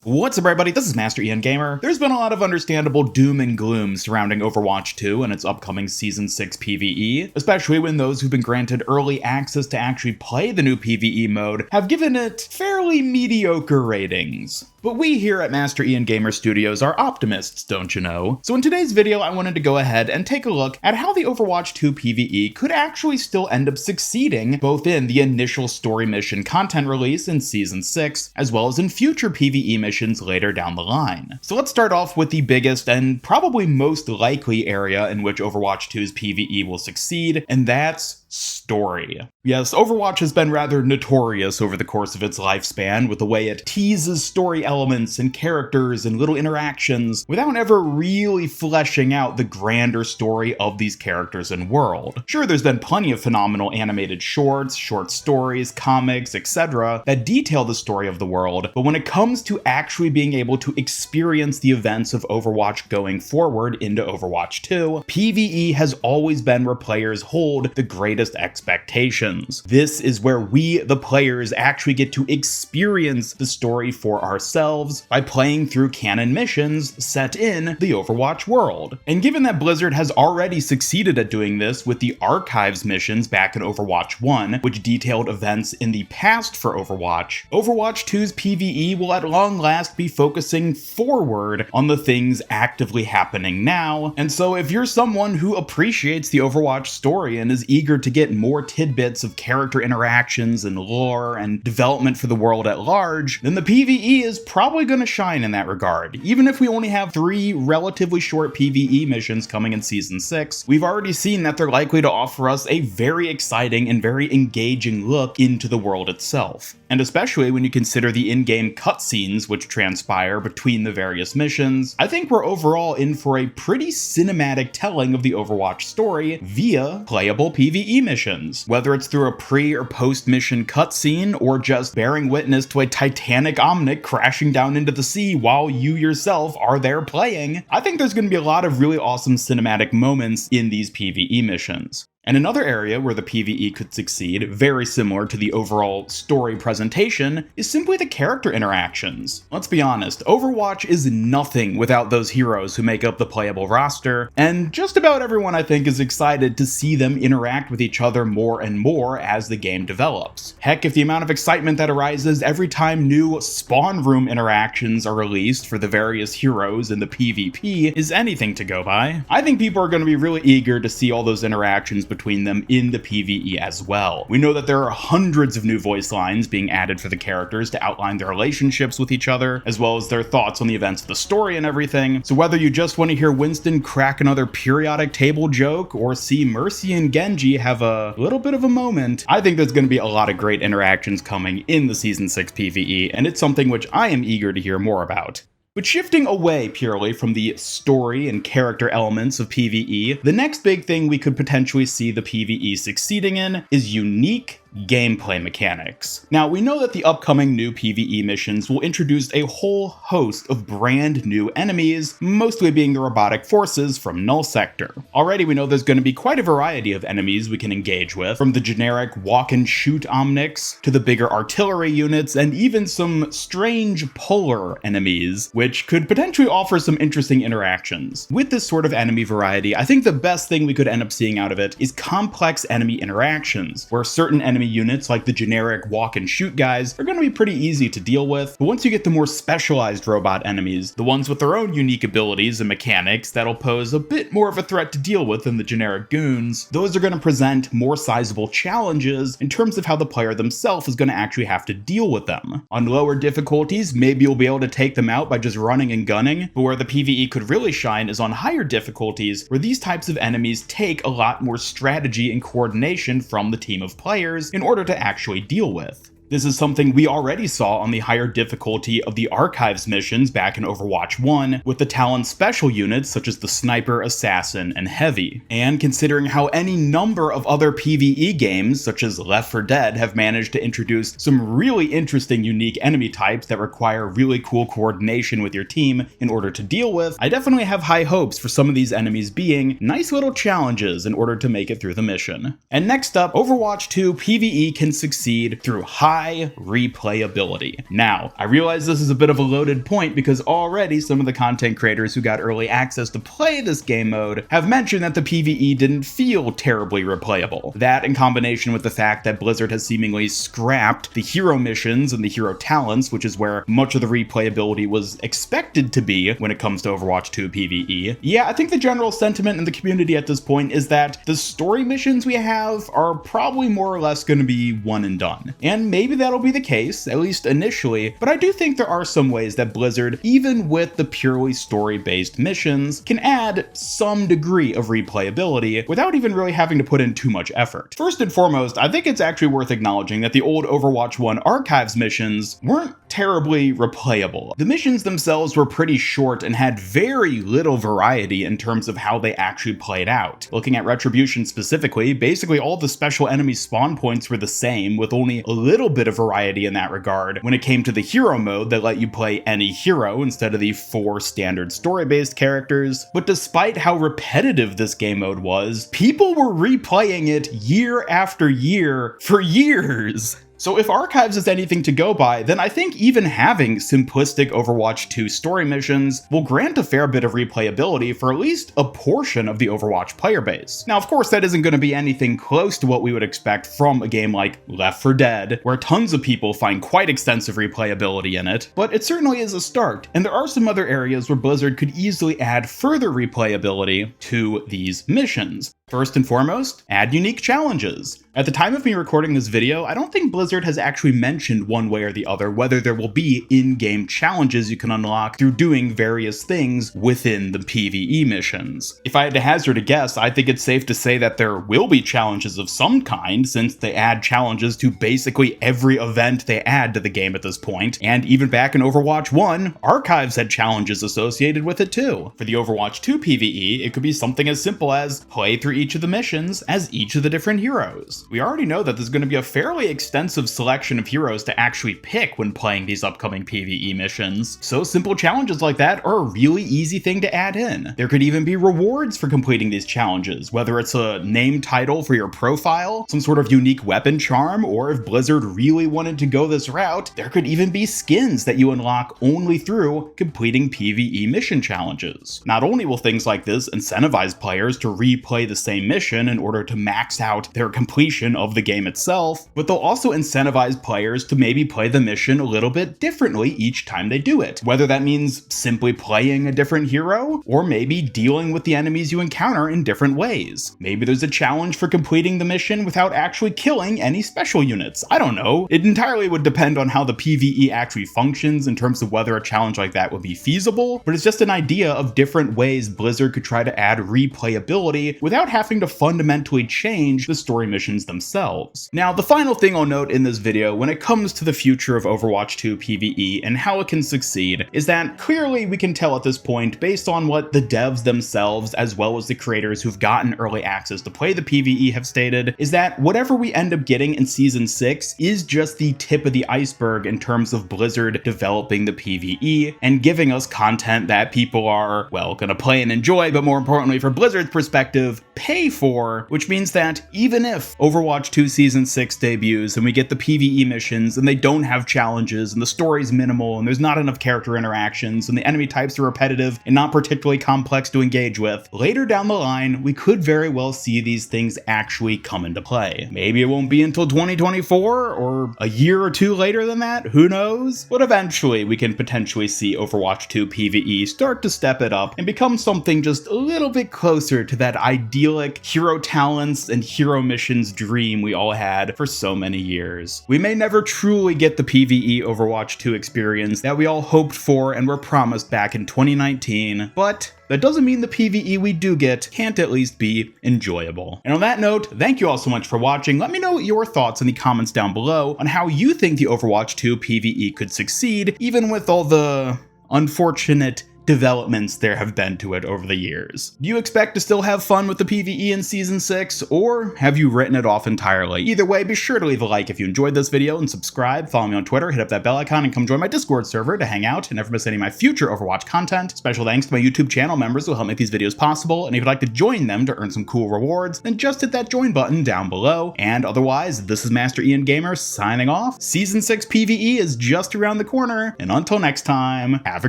What's up everybody, this is Master Ian Gamer. There's been a lot of understandable doom and gloom surrounding Overwatch 2 and its upcoming Season 6 PvE, especially when those who've been granted early access to actually play the new PvE mode have given it fairly mediocre ratings. But we here at Master Ian Gamer Studios are optimists, don't you know? So in today's video I wanted to go ahead and take a look at how the Overwatch 2 PvE could actually still end up succeeding both in the initial story mission content release in Season 6, as well as in future PvE missions later down the line. So let's start off with the biggest and probably most likely area in which Overwatch 2's PvE will succeed, and that's story. Yes, Overwatch has been rather notorious over the course of its lifespan with the way it teases story elements and characters and little interactions without ever really fleshing out the grander story of these characters and world. Sure, there's been plenty of phenomenal animated shorts, short stories, comics, etc. that detail the story of the world, but when it comes to actually being able to experience the events of Overwatch going forward into Overwatch 2, PvE has always been where players hold the greatest expectations. This is where we, the players, actually get to experience the story for ourselves by playing through canon missions set in the Overwatch world. And given that Blizzard has already succeeded at doing this with the Archives missions back in Overwatch 1, which detailed events in the past for Overwatch, Overwatch 2's PvE will at long last be focusing forward on the things actively happening now. And so if you're someone who appreciates the Overwatch story and is eager to get more tidbits of character interactions and lore and development for the world at large, then the PvE is probably going to shine in that regard. Even if we only have 3 relatively short PvE missions coming in Season 6, we've already seen that they're likely to offer us a very exciting and very engaging look into the world itself. And especially when you consider the in-game cutscenes which transpire between the various missions, I think we're overall in for a pretty cinematic telling of the Overwatch story via playable PvE missions. Whether it's through a pre or post-mission cutscene, or just bearing witness to a Titanic Omnic crashing down into the sea while you yourself are there playing, I think there's going to be a lot of really awesome cinematic moments in these PvE missions. And another area where the PvE could succeed, very similar to the overall story presentation, is simply the character interactions. Let's be honest, Overwatch is nothing without those heroes who make up the playable roster, and just about everyone I think is excited to see them interact with each other more and more as the game develops. Heck, if the amount of excitement that arises every time new spawn room interactions are released for the various heroes in the PvP is anything to go by, I think people are going to be really eager to see all those interactions between them in the PvE as well. We know that there are hundreds of new voice lines being added for the characters to outline their relationships with each other, as well as their thoughts on the events of the story and everything. So whether you just want to hear Winston crack another periodic table joke, or see Mercy and Genji have a little bit of a moment, I think there's going to be a lot of great interactions coming in the Season 6 PvE, and it's something which I am eager to hear more about. But shifting away purely from the story and character elements of PvE, the next big thing we could potentially see the PvE succeeding in is unique gameplay mechanics. Now, we know that the upcoming new PvE missions will introduce a whole host of brand new enemies, mostly being the robotic forces from Null Sector. Already we know there's going to be quite a variety of enemies we can engage with, from the generic walk and shoot Omnics, to the bigger artillery units, and even some strange polar enemies, which could potentially offer some interesting interactions. With this sort of enemy variety, I think the best thing we could end up seeing out of it is complex enemy interactions, where certain enemy units like the generic walk and shoot guys are going to be pretty easy to deal with, but once you get the more specialized robot enemies, the ones with their own unique abilities and mechanics that'll pose a bit more of a threat to deal with than the generic goons, those are going to present more sizable challenges in terms of how the player themselves is going to actually have to deal with them. On lower difficulties, maybe you'll be able to take them out by just running and gunning, but where the PvE could really shine is on higher difficulties, where these types of enemies take a lot more strategy and coordination from the team of players in order to actually deal with. This is something we already saw on the higher difficulty of the Archives missions back in Overwatch 1, with the Talon special units such as the Sniper, Assassin, and Heavy. And considering how any number of other PvE games, such as Left 4 Dead, have managed to introduce some really interesting unique enemy types that require really cool coordination with your team in order to deal with, I definitely have high hopes for some of these enemies being nice little challenges in order to make it through the mission. And next up, Overwatch 2 PvE can succeed through high high replayability. Now, I realize this is a bit of a loaded point because already some of the content creators who got early access to play this game mode have mentioned that the PvE didn't feel terribly replayable. That, in combination with the fact that Blizzard has seemingly scrapped the hero missions and the hero talents, which is where much of the replayability was expected to be when it comes to Overwatch 2 PvE. Yeah, I think the general sentiment in the community at this point is that the story missions we have are probably more or less going to be one and done. And maybe that'll be the case, at least initially, but I do think there are some ways that Blizzard, even with the purely story-based missions, can add some degree of replayability without even really having to put in too much effort. First and foremost, I think it's actually worth acknowledging that the old Overwatch 1 Archives missions weren't terribly replayable. The missions themselves were pretty short and had very little variety in terms of how they actually played out. Looking at Retribution specifically, basically all the special enemy spawn points were the same, with only a little bit of variety in that regard when it came to the hero mode that let you play any hero instead of the 4 standard story-based characters. But despite how repetitive this game mode was, people were replaying it year after year for years. So if Archives is anything to go by, then I think even having simplistic Overwatch 2 story missions will grant a fair bit of replayability for at least a portion of the Overwatch player base. Now, of course, that isn't going to be anything close to what we would expect from a game like Left 4 Dead, where tons of people find quite extensive replayability in it, but it certainly is a start, and there are some other areas where Blizzard could easily add further replayability to these missions. First and foremost, add unique challenges. At the time of me recording this video, I don't think Blizzard has actually mentioned one way or the other whether there will be in-game challenges you can unlock through doing various things within the PvE missions. If I had to hazard a guess, I think it's safe to say that there will be challenges of some kind, since they add challenges to basically every event they add to the game at this point, and even back in Overwatch 1, Archives had challenges associated with it too. For the Overwatch 2 PvE, it could be something as simple as play through each of the missions as each of the different heroes. We already know that there's going to be a fairly extensive selection of heroes to actually pick when playing these upcoming PvE missions, so simple challenges like that are a really easy thing to add in. There could even be rewards for completing these challenges, whether it's a name title for your profile, some sort of unique weapon charm, or if Blizzard really wanted to go this route, there could even be skins that you unlock only through completing PvE mission challenges. Not only will things like this incentivize players to replay the same mission in order to max out their completion of the game itself, but they'll also incentivize players to maybe play the mission a little bit differently each time they do it. Whether that means simply playing a different hero, or maybe dealing with the enemies you encounter in different ways. Maybe there's a challenge for completing the mission without actually killing any special units. I don't know. It entirely would depend on how the PvE actually functions in terms of whether a challenge like that would be feasible, but it's just an idea of different ways Blizzard could try to add replayability without having to fundamentally change the story missions themselves. Now, the final thing I'll note in this video when it comes to the future of Overwatch 2 PvE and how it can succeed is that clearly we can tell at this point, based on what the devs themselves as well as the creators who've gotten early access to play the PvE have stated, is that whatever we end up getting in Season 6 is just the tip of the iceberg in terms of Blizzard developing the PvE and giving us content that people are, well, gonna play and enjoy, but more importantly from Blizzard's perspective, pay for, which means that even if Overwatch 2 Season 6 debuts and we get the PvE missions and they don't have challenges and the story's minimal and there's not enough character interactions and the enemy types are repetitive and not particularly complex to engage with, later down the line, we could very well see these things actually come into play. Maybe it won't be until 2024 or a year or two later than that, who knows? But eventually we can potentially see Overwatch 2 PvE start to step it up and become something just a little bit closer to that idyllic hero talents and hero missions dream we all had for so many years. We may never truly get the PvE Overwatch 2 experience that we all hoped for and were promised back in 2019, but that doesn't mean the PvE we do get can't at least be enjoyable. And on that note, thank you all so much for watching. Let me know your thoughts in the comments down below on how you think the Overwatch 2 PvE could succeed, even with all the unfortunate developments there have been to it over the years. Do you expect to still have fun with the PvE in Season 6, or have you written it off entirely? Either way, be sure to leave a like if you enjoyed this video and subscribe, follow me on Twitter, hit up that bell icon, and come join my Discord server to hang out and never miss any of my future Overwatch content. Special thanks to my YouTube channel members who help make these videos possible, and if you'd like to join them to earn some cool rewards, then just hit that join button down below. And otherwise, this is Master Ian Gamer signing off. Season 6 PvE is just around the corner, and until next time, have a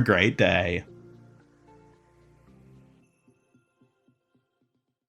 great day.